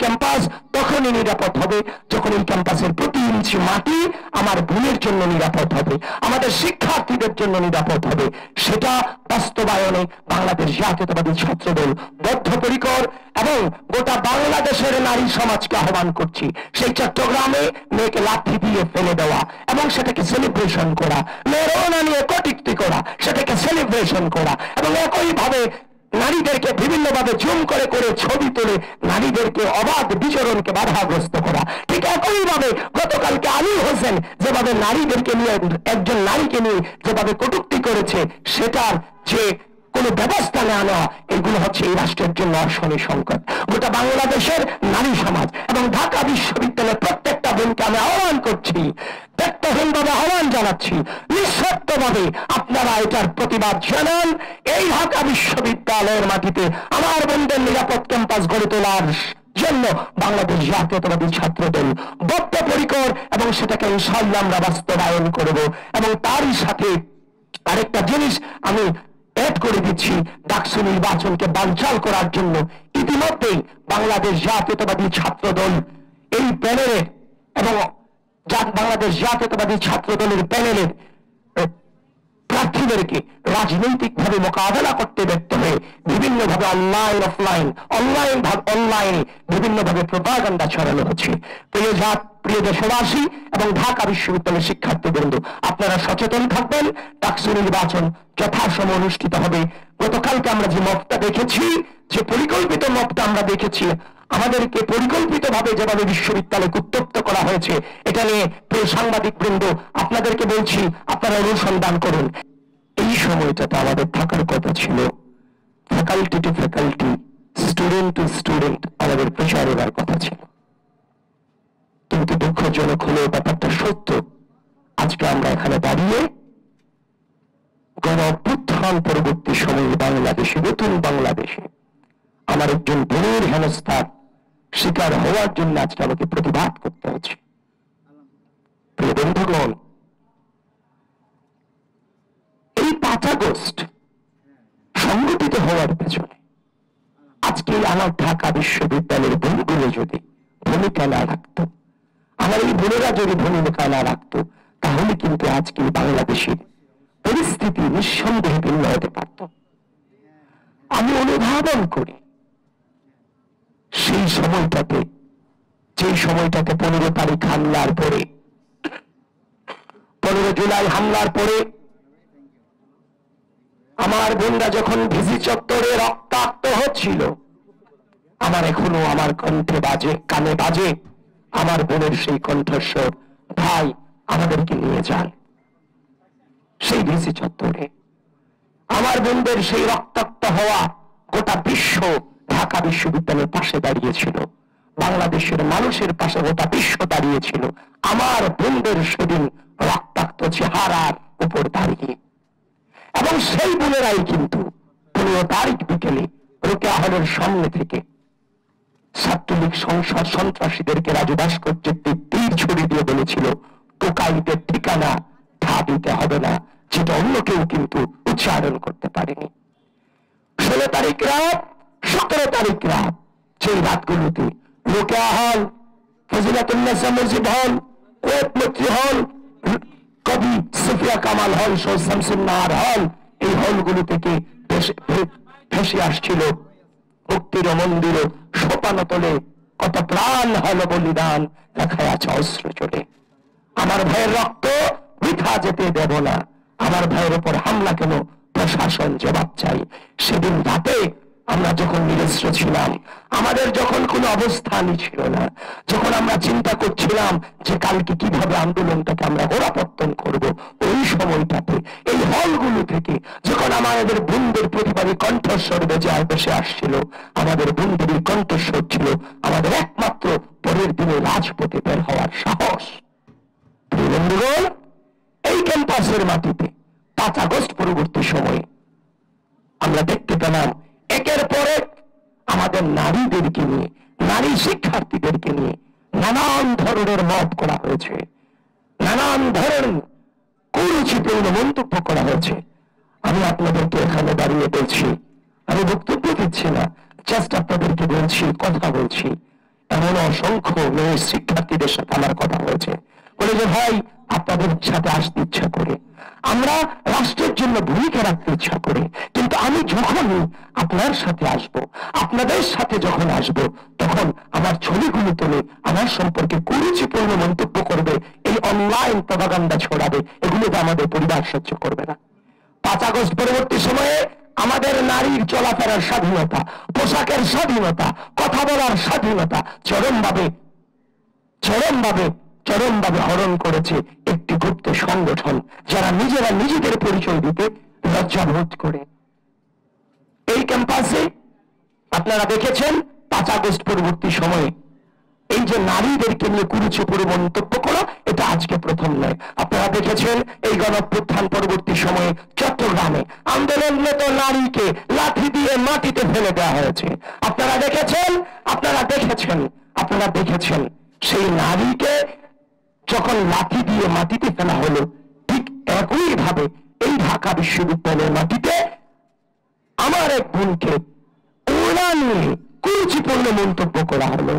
Campus তখনই নিরাপদ হবে যখন এই ক্যাম্পাসের প্রতি ইঞ্চি মাটি আমার বোনের জন্য নিরাপদ হবে, আমাদের শিক্ষার্থীদের জন্য নিরাপদ হবে। সেটা বাস্তবায়নে বাংলাদেশ জাতীয়তাবাদী ছাত্রদল বদ্ধপরিকর এবং গোটা বাংলাদেশের নারী সমাজকে আহ্বান করছি সেই চট্টগ্রামে মেয়েকে লাঠি দিয়ে ফেলে দেওয়া এবং সেটাকে সেলিব্রেশন করা, মেয়েরা নিয়ে কটূক্তি করা, সেটাকে সেলিব্রেশন করা এবং একইভাবে নারীদেরকে বিভিন্নভাবে জুম করে করে ছবি তুলে নারীদেরকে অবাধ বিচরণকে বাধাগ্রস্ত করা। ঠিক একইভাবে গতকালকে আলী হোসেন যেভাবে নারীদেরকে নিয়ে, একজন নারীকে নিয়ে যেভাবে কটূক্তি করেছে, সেটার যে কোনো ব্যবস্থা না নেওয়া, এগুলো হচ্ছে এই রাষ্ট্রের জন্য অশনি সংকট। গোটা বাংলাদেশের নারী সমাজ এবং ঢাকা বিশ্ববিদ্যালয়ের প্রত্যেকটা বোনকে আমি আহ্বান করছি, ব্যক্তিহীনভাবে আহ্বান জানাচ্ছি, নিঃশর্তভাবে আপনারা এটার প্রতিবাদ জানান। এই ঢাকা বিশ্ববিদ্যালয়ের মাটিতে আমার বোনদের নিরাপদ ক্যাম্পাস গড়ে তোলার জন্য বাংলাদেশ জাতীয়তাবাদী ছাত্রদল বদ্ধপরিকর এবং সেটাকে ইনশাআল্লাহ আমরা বাস্তবায়ন করব। এবং তারই সাথে আরেকটা জিনিস আমি এড করে দিচ্ছি, ডাকসু নির্বাচনকে বানচাল করার জন্য ইতিমধ্যেই বাংলাদেশ জাতীয়তাবাদী ছাত্রদল এই প্যানেলের এবং বাংলাদেশ জাতীয়তাবাদী ছাত্রদলের প্যানেলের প্রার্থীদেরকে রাজনৈতিকভাবে মোকাবেলা করতে ব্যর্থ হয়ে বিভিন্নভাবে অনলাইনে বিভিন্নভাবে প্রোপাগান্ডা ছড়ানো হচ্ছে। প্রিয় দেশবাসী এবং ঢাকা বিশ্ববিদ্যালয়ের শিক্ষার্থীবৃন্দ, আপনারা সচেতন থাকবেন। ডাকসু নির্বাচন যথাসময়ে অনুষ্ঠিত হবে। গতকালকে আমরা যে মতটা দেখেছি, যে পরিকল্পিত মতটা আমরা দেখেছি, আমাদেরকে পরিকল্পিতভাবে যেভাবে বিশ্ববিদ্যালয়কে উত্তপ্ত করা হয়েছে, এটা নিয়ে প্রিয় সাংবাদিক বৃন্দ আপনাদেরকে বলছি, আপনারা অনুসন্ধান করুন। এই সময়টাতে আমাদের থাকার কথা ছিল faculty to faculty, student to student আমাদের প্রচার করার কথা ছিল, কিন্তু দুঃখজনক হলেও ব্যাপারটা সত্য। আজকে আমরা এখানে দাঁড়িয়ে গণ অভ্যুত্থান পরবর্তী সময়ে বাংলাদেশে, নতুন বাংলাদেশে আমার একজন বোনের হেনস্থার শিকার হওয়ার জন্য আজকে আমাকে প্রতিবাদ করতে হচ্ছে। প্রিয় বন্ধুগণ, এই 5 আগস্ট সংগঠিত হওয়ার পেছনে আজকে আমার ঢাকা বিশ্ববিদ্যালয়ের বোনগুলো যদি ভূমিকা না রাখত, আমার এই বোনেরা যদি ভূমিকা না রাখত, তাহলে কিন্তু আজকে বাংলাদেশের পরিস্থিতি নিঃসন্দেহে ভিন্ন হতে পারত। আমি অনুধাবন করি সেই সময়টাতে, যে সময়টাতে 15 তারিখ হামলার পরে, 15 জুলাই হামলার পরে আমার বোনরা যখন ভিসি চত্বরে রক্তাক্ত হচ্ছিল, আমার এখনো আমার কণ্ঠে বাজে, কানে বাজে আমার বোনের সেই কণ্ঠস্বর, ভাই আমাদেরকে নিয়ে যান। সেই ভিসি চত্বরে আমার বোনদের সেই রক্তাক্ত হওয়া গোটা বিশ্ব ঢাকা বিশ্ববিদ্যালয়ের পাশে দাঁড়িয়েছিল, বাংলাদেশের মানুষের পাশে গোটা বিশ্ব দাঁড়িয়েছিল আমার বোনদের সেদিন রক্তাক্ত চেহারার উপর দাঁড়িয়ে। এবং সেই বোনেরাই কিন্তু 15 তারিখ বিকেলে রোকেয়া হলের সামনে থেকে ছাত্রলীগ সংসদ সন্ত্রাসীদেরকে রাজু ভাস্কর্যের তীর ছুড়ে দিয়ে বলেছিল, টোকাইদের ঠিকানা ঠা দিতে হবে না, যেটা অন্য কেউ কিন্তু উচ্চারণ করতে পারেনি। 16 তারিখ রাত, 17 তারিখ রাত, সেই রাতগুলোতে রোকেয়া হল, ফজিলাতুন্নেসা মসজিদ হল, কোয়েত মৈত্রী হল, কবি সুফিয়া কামাল হল সহ শামসুন্নাহার হল, এই হলগুলো থেকে ভেসে আসছিল মুক্তির মন্দির, সোপানো তোলে কত প্রাণ হল বলিদান, লেখায় আছে অস্ত্র চলে। আমার ভাইয়ের রক্ত বৃথা যেতে দেব না, আমার ভাইয়ের উপর হামলা কেন, প্রশাসন জবাব চাই। সেদিন রাতে আমরা যখন নিরস্ত্র ছিলাম, আমাদের যখন কোনো অবস্থানই ছিল না, যখন আমরা চিন্তা করছিলাম যে কালকে কিভাবে আন্দোলনটাকে আমরা গোড়াপত্তন করব, ওই সময়টাতে এই হলগুলো থেকে যখন আমাদের বন্ধুদের প্রতিবাদী কণ্ঠস্বর বেশি আসছিল, আমাদের বন্ধুদের কণ্ঠস্বর ছিল আমাদের একমাত্র পরের দিনে রাজপথে বের হওয়ার সাহস। বন্ধুগণ, এই ক্যাম্পাসের মাটিতে 5 আগস্ট পরবর্তী সময়ে আমরা দেখতে পেলাম একের পর এক আমাদের নারীদেরকে নিয়ে, নারী শিক্ষার্থীদেরকে নিয়ে নানান ধরনের মত করা হয়েছে, নানান ধরনের কুরুচিপূর্ণ মন্তব্য করা হয়েছে। আমি আপনাদেরকে এখানে দাঁড়িয়ে বলছি, আমি বক্তব্য দিচ্ছি না, জাস্ট আপনাদেরকে বলছি, কথা বলছি। এমন অসংখ্য মেয়ে শিক্ষার্থীদের সাথে আমার কথা হয়েছে, বলে যে ভাই আপনাদের সাথে আসতে ইচ্ছা করে, আমরা রাষ্ট্রের জন্য ভূমিকা রাখতে ইচ্ছা করে, কিন্তু আমি যখন আপনার সাথে আসব, আপনাদের সাথে যখন আসব, তখন আমার ছবিগুলো তুলে আমার সম্পর্কে কুরুচিপূর্ণ মন্তব্য করবে, এই অনলাইন প্রপাগান্ডা ছড়াবে, এগুলোতে আমাদের পরিবার সহ্য করবে না। 5 আগস্ট পরবর্তী সময়ে আমাদের নারীর চলাফেরার স্বাধীনতা, পোশাকের স্বাধীনতা, কথা বলার স্বাধীনতা চরমভাবে চরমভাবে চরমভাবে হরণ করেছে একটি গুপ্ত সংগঠন, যারা নিজেরা নিজেদের পরিচয় দিতে লজ্জাবোধ করে। এই ক্যাম্পাসে আপনারা দেখেছেন 5 আগস্ট পরবর্তী সময়ে এই যে নারীদেরকে নিয়ে কুরুচিপূর্ণ মন্তব্য করা, এটা আজকে প্রথম নয়। আপনারা দেখেছেন এই গণঅভ্যুত্থান পরবর্তী সময়ে চট্টগ্রামে আন্দোলনরত নারীকে লাঠি দিয়ে মাটিতে ফেলে দেওয়া হয়েছে। আপনারা দেখেছেন সেই নারীকে যখন লাঠি দিয়ে মাটিতে ফেলা হলো, ঠিক একই ভাবে এই ঢাকা বিশ্ববিদ্যালয়ের মাটিতে আমার এক বোনকে ওড়না নিয়ে কুরুচিপূর্ণ মন্তব্য করা হলো।